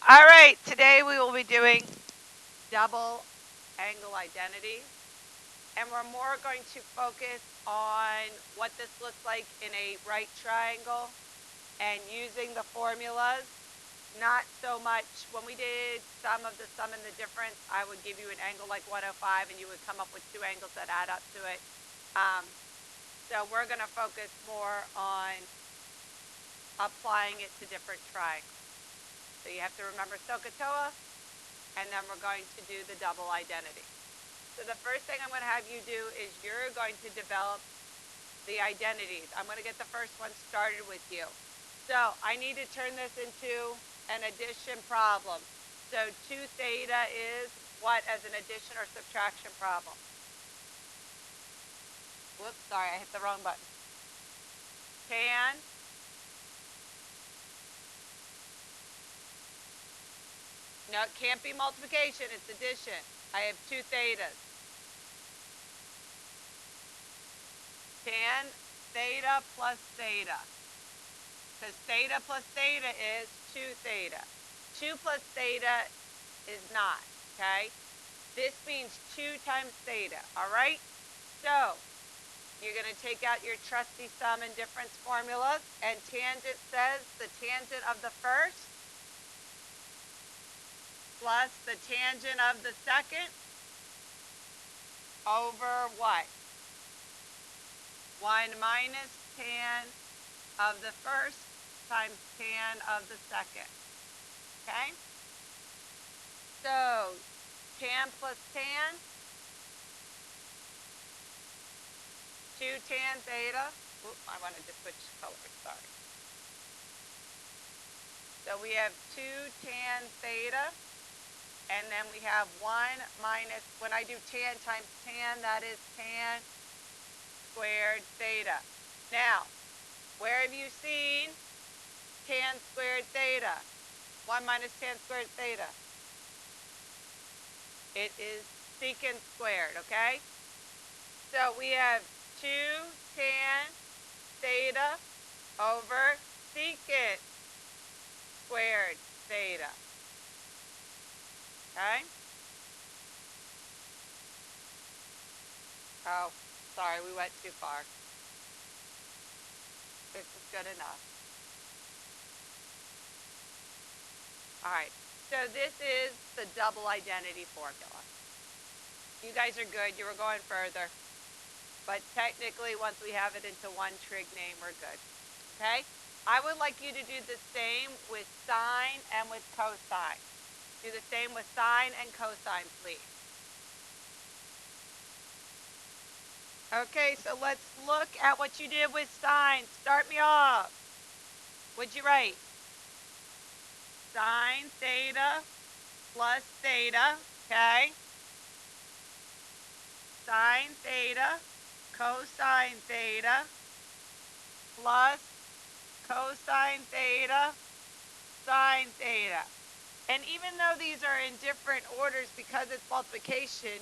All right, today we will be doing double angle identity, and we're more going to focus on what this looks like in a right triangle and using the formulas. Not so much when we did sum and the difference, I would give you an angle like 105 and you would come up with two angles that add up to it. Um, so we're going to focus more on applying it to different triangles. So you have to remember SOHCAHTOA, and then we're going to do the double identity. So the first thing I'm going to have you do is you're going to develop the identities. I'm going to get the first one started with you. So I need to turn this into an addition problem. So 2 theta is what as an addition or subtraction problem? Whoops, sorry, I hit the wrong button. Tan. No, it can't be multiplication, it's addition. I have 2 thetas. Tan theta plus theta. Because theta plus theta is 2 theta. 2 plus theta is not, okay? This means 2 times theta, all right? So you're going to take out your trusty sum and difference formulas, and tangent says the tangent of the first plus the tangent of the second over what? 1 minus tan of the first times tan of the second, okay? So tan plus tan, 2 tan theta. Oops, I wanted to switch colors, sorry. So we have 2 tan theta, and then we have 1 minus, when I do tan times tan, that is tan squared theta. Now, where have you seen tan squared theta? 1 minus tan squared theta. It is secant squared, okay? So we have 2 tan theta over secant squared theta. Okay? Oh, sorry, we went too far. This is good enough. All right, so this is the double identity formula. You guys are good. You were going further. But technically, once we have it into one trig name, we're good. Okay? I would like you to do the same with sine and with cosine. Do the same with sine and cosine, please. Okay, so let's look at what you did with sine. Start me off. What'd you write? Sine theta plus theta, okay? Sine theta, cosine theta, plus cosine theta, sine theta. And even though these are in different orders because it's multiplication,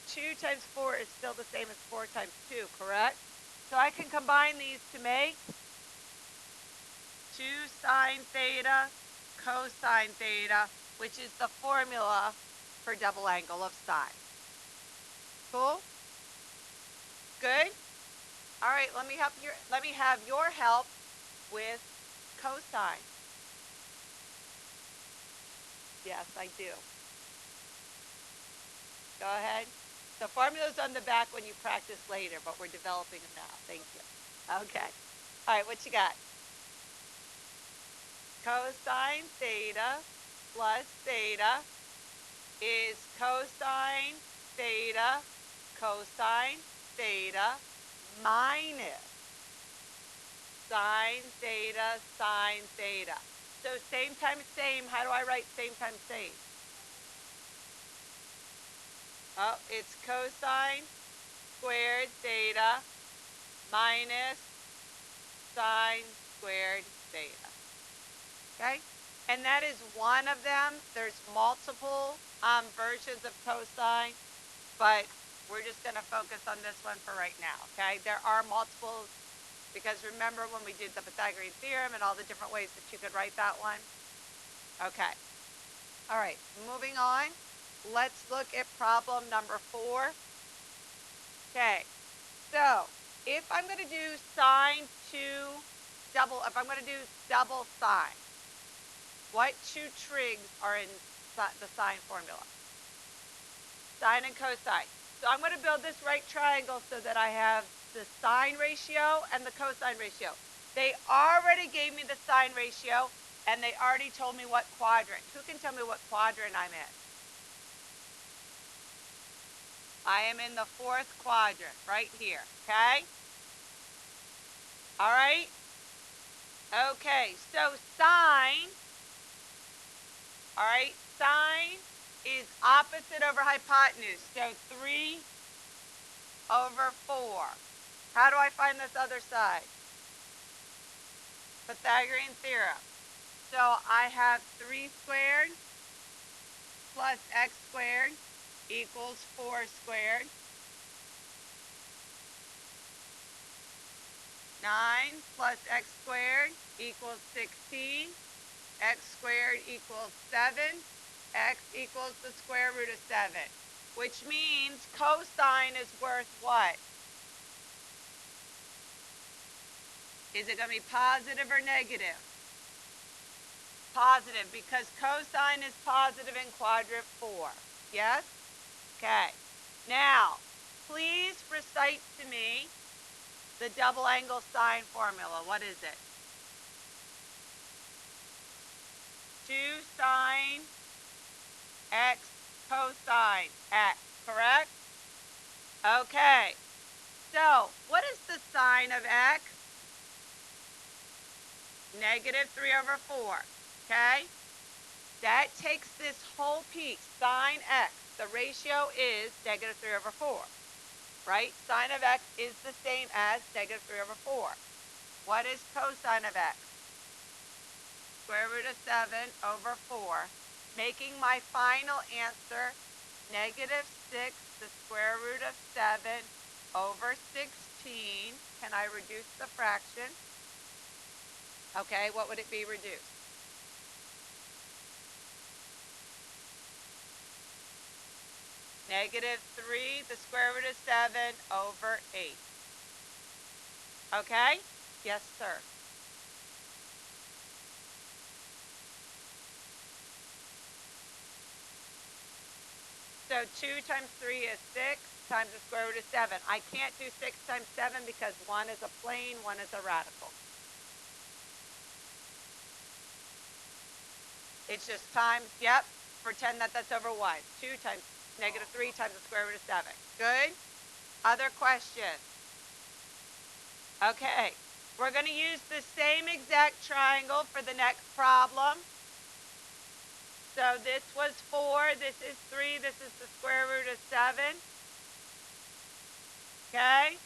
2 times 4 is still the same as 4 times 2, correct? So I can combine these to make 2 sine theta cosine theta, which is the formula for double angle of sine. Cool? Good? All right, let me have your help with cosine. Yes, I do. Go ahead. The formula's on the back when you practice later, but we're developing them now. Thank you. Okay. All right, what you got? Cosine theta plus theta is cosine theta cosine theta minus sine theta sine theta. So same times same. How do I write same times same? Oh, it's cosine squared theta minus sine squared theta. Okay? And that is one of them. There's multiple versions of cosine, but we're just going to focus on this one for right now. Okay? There are multiples because remember when we did the Pythagorean theorem and all the different ways that you could write that one? Okay. All right, moving on. Let's look at problem number 4. Okay, so if I'm going to do sine 2 double, if I'm going to do double sine, what two trigs are in the sine formula? Sine and cosine. So I'm going to build this right triangle so that I have the sine ratio and the cosine ratio. They already gave me the sine ratio, and they already told me what quadrant. Who can tell me what quadrant I'm in? I am in the 4th quadrant, right here, okay? All right? Okay, so sine, all right, sine is opposite over hypotenuse, so 3 over 4. How do I find this other side? Pythagorean theorem. So I have 3 squared plus x squared equals 4 squared. 9 plus x squared equals 16. X squared equals 7. X equals the square root of 7, which means cosine is worth what? Is it going to be positive or negative? Positive, because cosine is positive in quadrant 4. Yes? Okay. Now, please recite to me the double angle sine formula. What is it? 2 sine x cosine x, correct? Okay. So, what is the sine of x? Negative 3 over 4. Okay? That takes this whole piece, sine x. The ratio is negative 3 over 4. Right? Sine of x is the same as negative 3 over 4. What is cosine of x? Square root of 7 over 4, making my final answer negative 6, the square root of 7 over 16. Can I reduce the fraction? Okay, what would it be reduced? Negative 3, the square root of 7 over 8. Okay? Yes, sir. So 2 times 3 is 6 times the square root of 7. I can't do 6 times 7 because one is a plane, one is a radical. It's just times, yep, pretend that that's over 1. 2 times negative 3 times the square root of 7. Good? Other questions? Okay. We're going to use the same exact triangle for the next problem. So this was 4, this is 3, this is the square root of 7. Okay?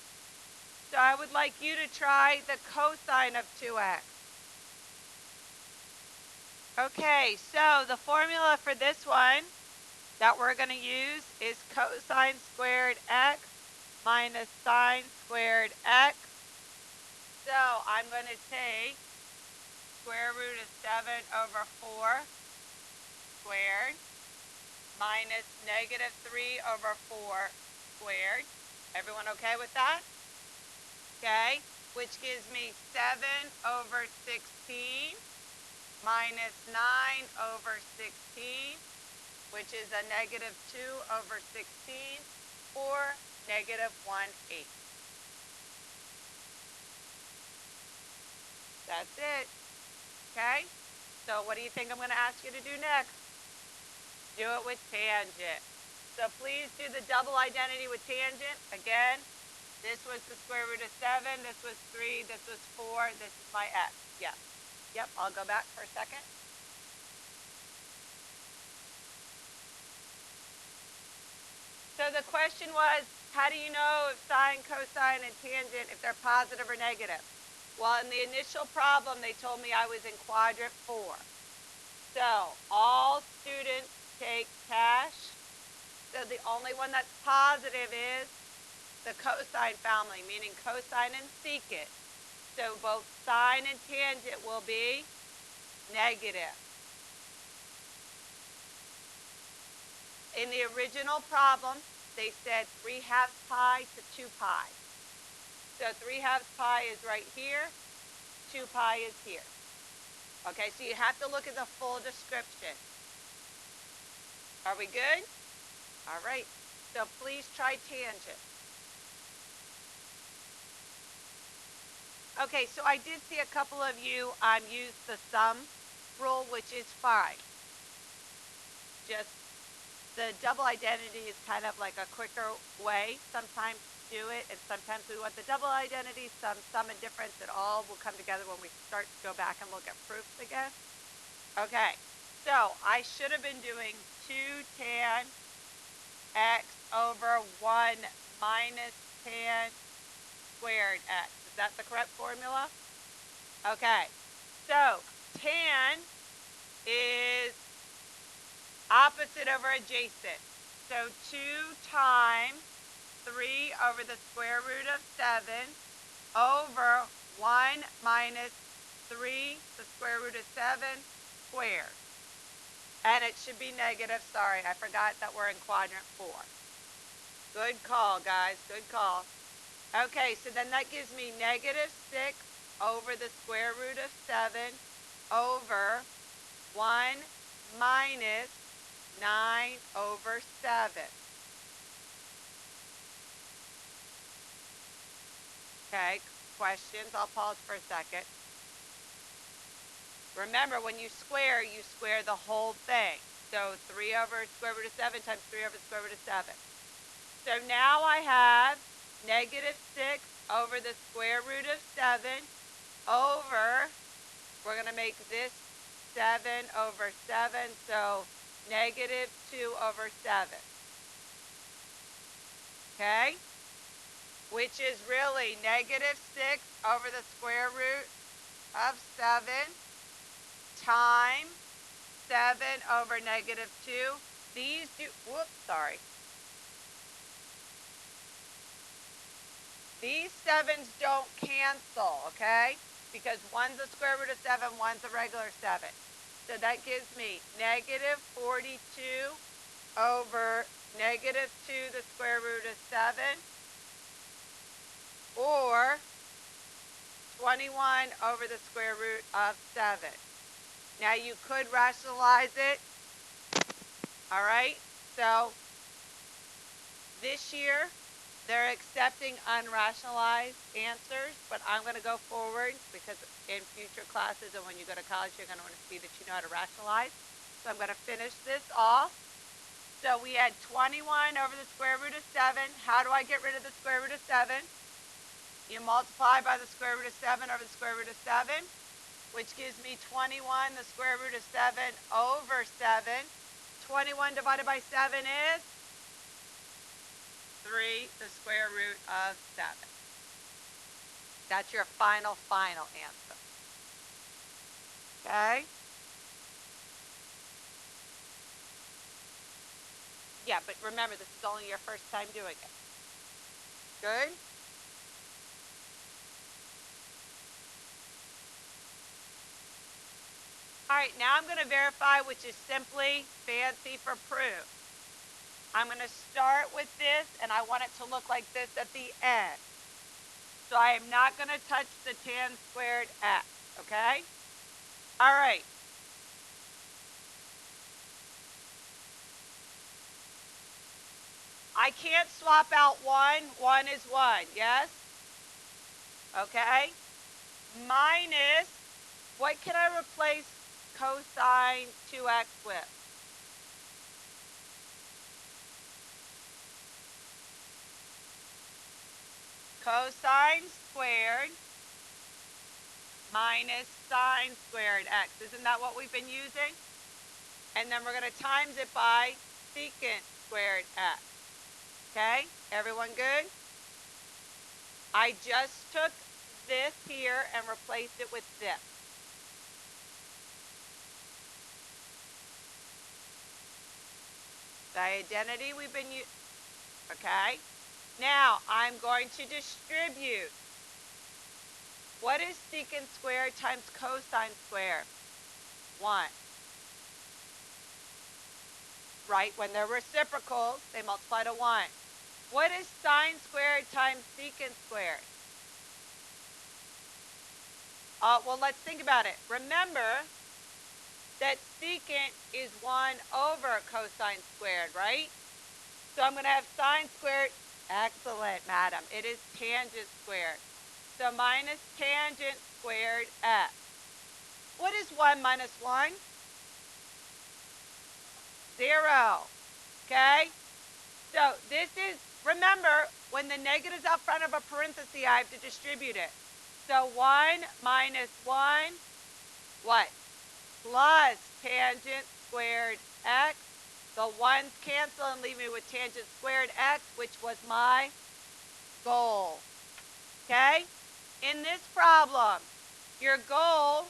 So I would like you to try the cosine of 2x. Okay, so the formula for this one that we're going to use is cosine squared x minus sine squared x. So I'm going to take square root of 7 over 4 squared minus negative 3 over 4 squared. Everyone okay with that? Okay, which gives me 7 over 16 minus 9 over 16, which is a negative 2 over 16, or negative 1/8. That's it. Okay? So what do you think I'm going to ask you to do next? Do it with tangent. So please do the double identity with tangent. Again, this was the square root of 7, this was 3, this was 4, this is my x. Yes. Yep, I'll go back for a second. So the question was, how do you know if sine, cosine, and tangent, if they're positive or negative? Well, in the initial problem, they told me I was in quadrant 4. So all students take cash. So the only one that's positive is the cosine family, meaning cosine and secant. So both sine and tangent will be negative. in the original problem, they said 3/2 pi to 2 pi. So 3/2 pi is right here, 2 pi is here. Okay, so you have to look at the full description. Are we good? All right, so please try tangent. Okay, so I did see a couple of you use the sum rule, which is fine. Just the double identity is kind of like a quicker way sometimes to do it, and sometimes we want the double identity, sum and difference. It all will come together when we start to go back and look at proofs again. Okay, so I should have been doing 2 tan x over 1 minus tan squared x. Is that the correct formula? Okay, so tan is opposite over adjacent. So 2 times 3 over the square root of 7 over 1 minus 3 the square root of 7 squared. And it should be negative. Sorry, I forgot that we're in quadrant 4. Good call, guys. Good call. Okay, so then that gives me negative 6 over the square root of 7 over 1 minus 9 over 7. Okay, questions? I'll pause for a second. Remember, when you square the whole thing. So 3 over square root of 7 times 3 over the square root of 7. So now I have negative 6 over the square root of 7 over, we're going to make this 7 over 7, so negative 2 over 7. Okay? Which is really negative 6 over the square root of 7 times 7 over negative 2. These do, whoops, sorry. These 7s don't cancel, okay? Because one's the square root of 7, one's a regular 7. So that gives me negative 42 over negative 2 the square root of 7, or 21 over the square root of 7. Now you could rationalize it. All right, so this year they're accepting unrationalized answers, but I'm going to go forward because in future classes and when you go to college, you're going to want to see that you know how to rationalize. So I'm going to finish this off. So we had 21 over the square root of 7. How do I get rid of the square root of 7? You multiply by the square root of 7 over the square root of 7, which gives me 21 the square root of 7 over 7. 21 divided by 7 is 3 the square root of 7. That's your final answer. Okay? Yeah, but remember, this is only your first time doing it. Good? All right, now I'm going to verify, which is simply fancy for proof. I'm going to start with this, and I want it to look like this at the end. So I am not going to touch the tan squared x, okay? All right. I can't swap out 1. 1 is 1, yes? Okay? Minus, what can I replace cosine 2x with? Cosine squared minus sine squared x. Isn't that what we've been using? And then we're going to times it by secant squared x. Okay? Everyone good? I just took this here and replaced it with this. The identity we've been using. Okay? Now, I'm going to distribute. What is secant squared times cosine squared? 1. right? When they're reciprocals, they multiply to 1. What is sine squared times secant squared? Well, let's think about it. Remember that secant is 1 over cosine squared, right? So I'm going to have sine squared. Excellent, madam. It is tangent squared. So minus tangent squared x. What is 1 minus 1? 0. Okay? So this is, remember, when the negative's out front of a parenthesis, I have to distribute it. So 1 minus 1, what? Plus tangent squared x. The 1's cancel and leave me with tangent squared x, which was my goal. Okay? In this problem, your goal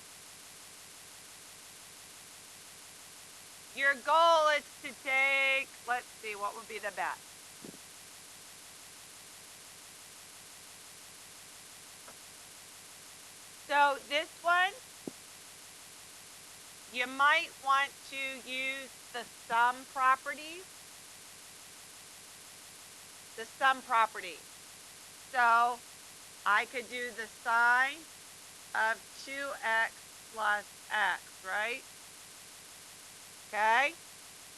is to take, let's see, what would be the best? So this one, you might want to use the sum property. The sum property. So I could do the sine of 2x plus x, right? Okay?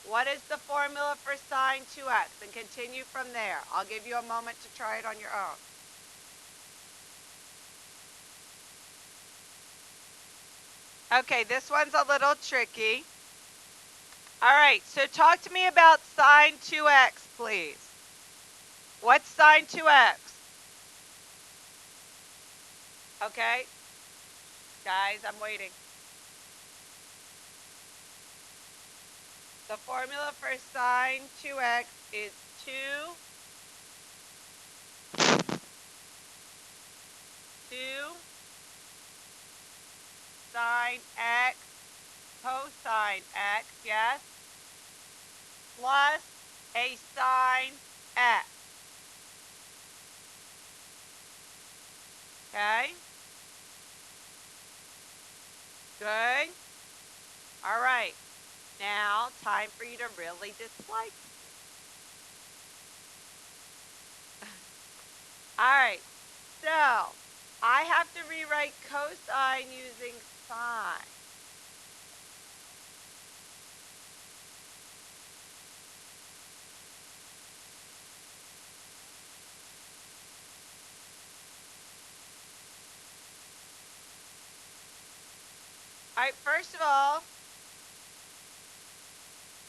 What is the formula for sine 2x? And continue from there. I'll give you a moment to try it on your own. Okay, this one's a little tricky. All right, so talk to me about sine 2x, please. What's sine 2x? Okay. Guys, I'm waiting. The formula for sine 2x is 2 sine x cosine x, yes, plus a sine x. Okay? Good? All right. Now, time for you to really dislike me. All right. So, I have to rewrite cosine using sine. All right, first of all,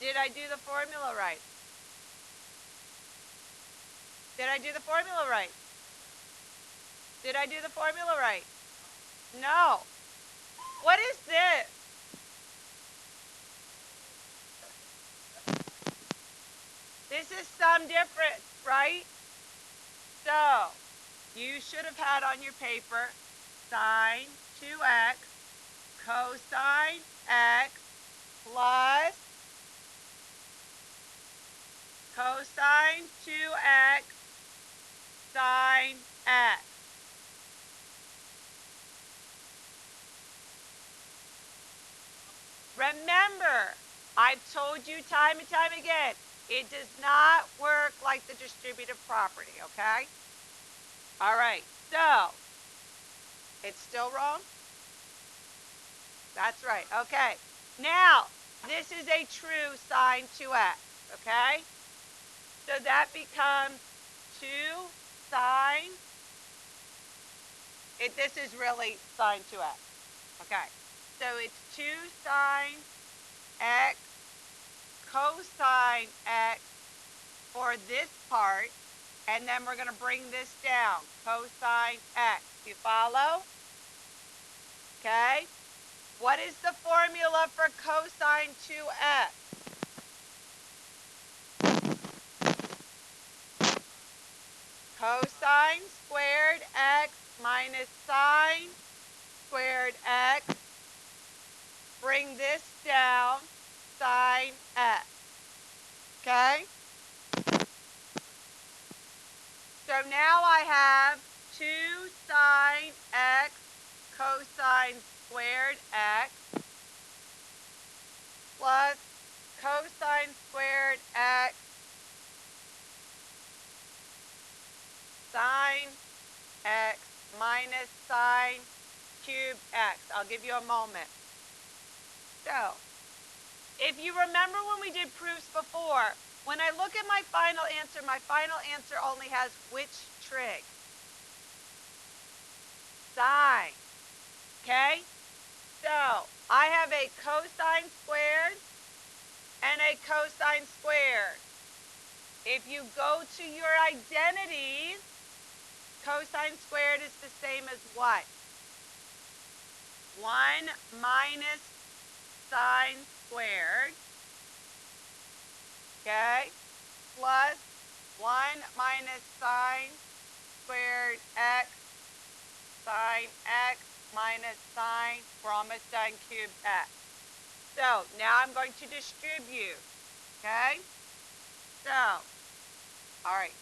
did I do the formula right? Did I do the formula right? Did I do the formula right? No. What is this? This is some difference, right? So, you should have had on your paper sine 2x cosine x plus cosine 2x sine x. Remember, I've told you time and time again, it does not work like the distributive property, okay? All right, so it's still wrong? That's right, okay. Now, this is a true sine 2x, okay? So that becomes 2 sine, this is really sine 2x, okay? So it's 2 sine x cosine x for this part, and then we're going to bring this down, cosine x. You follow? Okay? What is the formula for cosine 2x? Cosine squared x minus sine squared x. Bring this down, sine x. Okay? So now I have 2 sine x cosine squared x plus cosine squared x sine x minus sine cubed x. I'll give you a moment. So, if you remember when we did proofs before, when I look at my final answer only has which trig? Sine. Okay? So, I have a cosine squared and a cosine squared. If you go to your identities, cosine squared is the same as what? 1 minus sine squared, okay, plus 1 minus sine squared x sine x minus sine, we're almost done, cubed x. So now I'm going to distribute, okay? So, all right.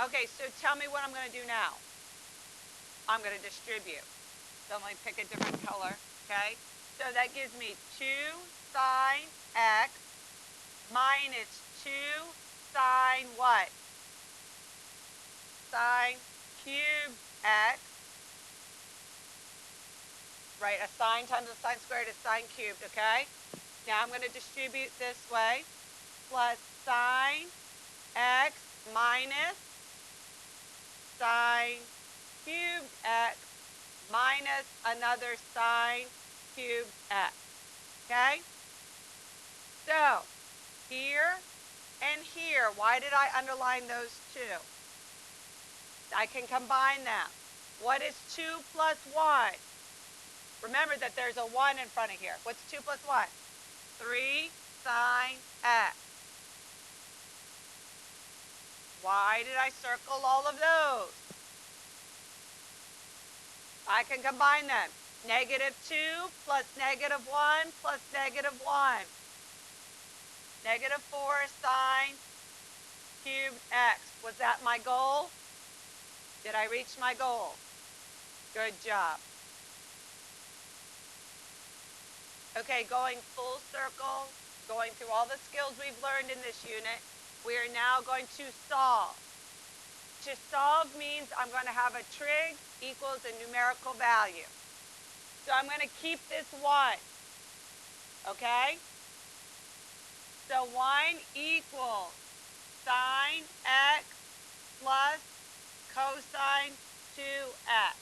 Okay, so tell me what I'm going to do now. I'm going to distribute. So let me pick a different color, okay? So that gives me 2 sine x minus 2 sine what? Sine cubed x. Right, a sine times a sine squared is sine cubed, okay? Now I'm going to distribute this way. Plus sine x minus sine cubed x minus another sine cubed x, okay? So, here and here, why did I underline those two? I can combine them. What is 2 plus 1? Remember that there's a 1 in front of here. What's 2 plus 1? 3 sine x. Why did I circle all of those? I can combine them. Negative 2 plus negative 1 plus negative 1. Negative 4 sine cubed x. Was that my goal? Did I reach my goal? Good job. Okay, going full circle, going through all the skills we've learned in this unit, we are now going to solve. To solve means I'm going to have a trig equals a numerical value. So I'm going to keep this 1, okay? So 1 equals sine x plus cosine 2x.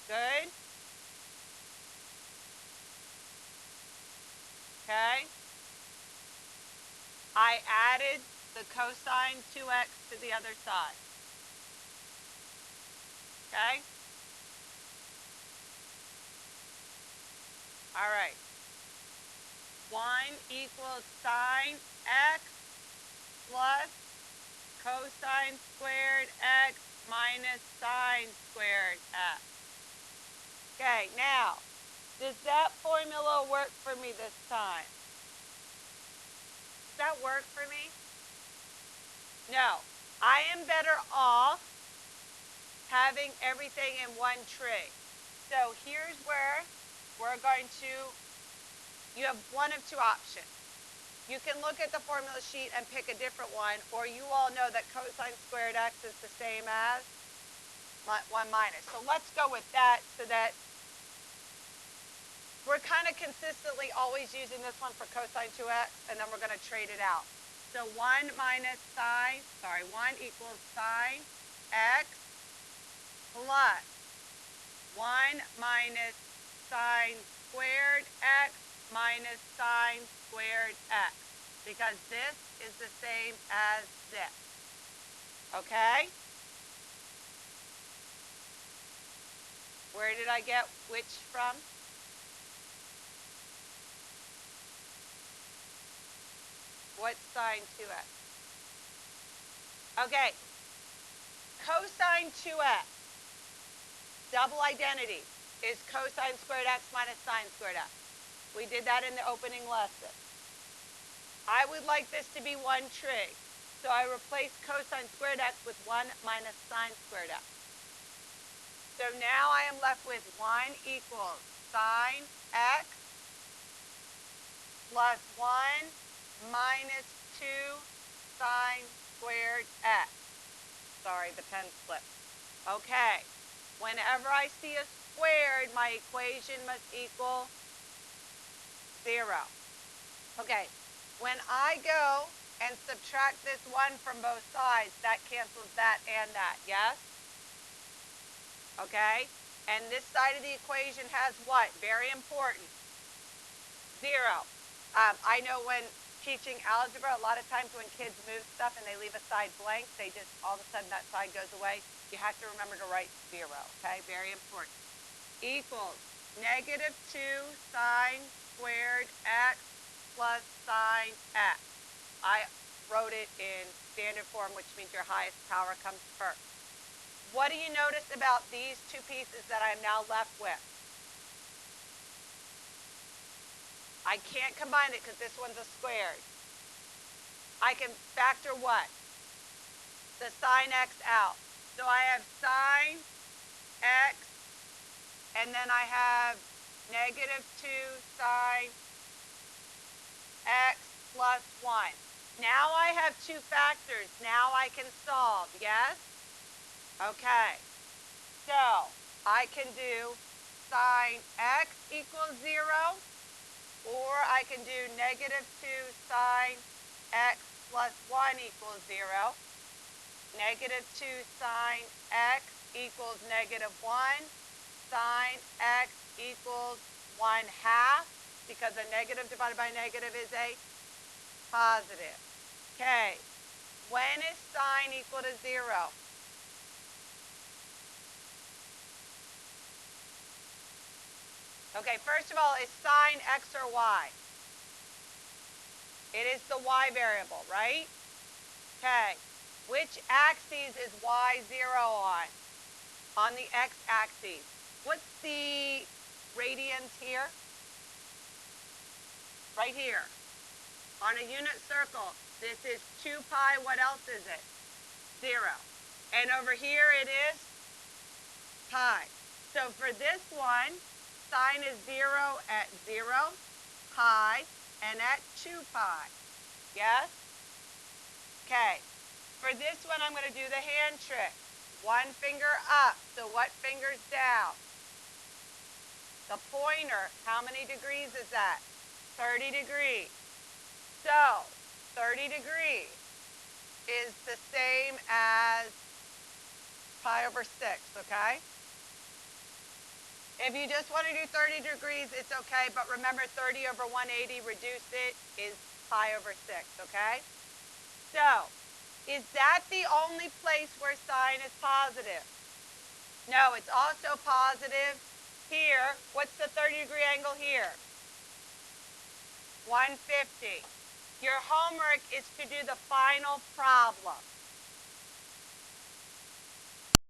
Good? Okay? I added the cosine 2x to the other side. Okay? All right. 1 equals sine x plus cosine squared x minus sine squared x. Okay, now, does that formula work for me this time? Does that work for me? No. I am better off having everything in one trig. So here's where we're going to, you have one of two options. You can look at the formula sheet and pick a different one, or you all know that cosine squared x is the same as 1 minus. So let's go with that so that we're kind of consistently always using this one for cosine 2x, and then we're going to trade it out. So 1 equals sine x plus 1 minus sine squared x minus sine squared x, because this is the same as this. Okay? Where did I get which from? What's sine 2x? Okay. Cosine 2x, double identity, is cosine squared x minus sine squared x. We did that in the opening lesson. I would like this to be one trig, so I replace cosine squared x with 1 minus sine squared x. So now I am left with 1 equals sine x plus 1 minus 2 sine squared x. Sorry, the pen slipped. Okay. Whenever I see a squared, my equation must equal 0. Okay. When I go and subtract this 1 from both sides, that cancels that and that, yes? Okay? And this side of the equation has what? Very important. 0. I know when teaching algebra, a lot of times when kids move stuff and they leave a side blank, they just, all of a sudden that side goes away. You have to remember to write 0, okay? Very important. Equals negative 2 sine squared x plus sine x. I wrote it in standard form, which means your highest power comes first. What do you notice about these two pieces that I'm now left with? I can't combine it because this one's a squared. I can factor what? The sine x out. So I have sine x, and then I have negative 2 sine x plus 1. Now I have two factors. Now I can solve, yes? Okay. So I can do sine x equals 0, or I can do negative 2 sine x plus 1 equals 0. Negative 2 sine x equals negative 1. Sine x equals 1/2, because a negative divided by a negative is a positive. Okay. When is sine equal to 0? Okay, first of all, is sine x or y? It is the y variable, right? Okay. Which axis is y0 on? On the x-axis. What's the radians here? Right here. On a unit circle, this is 2 pi. What else is it? 0. And over here it is pi. So for this one, sine is 0 at 0, pi, and at 2 pi. Yes? Okay. For this one, I'm going to do the hand trick. One finger up. So what finger's down? The pointer. How many degrees is that? 30 degrees. So 30 degrees is the same as pi over 6, okay? If you just want to do 30 degrees, it's okay, but remember 30 over 180, reduce it, is pi over 6, okay? So, is that the only place where sine is positive? No, it's also positive here. What's the 30-degree angle here? 150. Your homework is to do the final problem.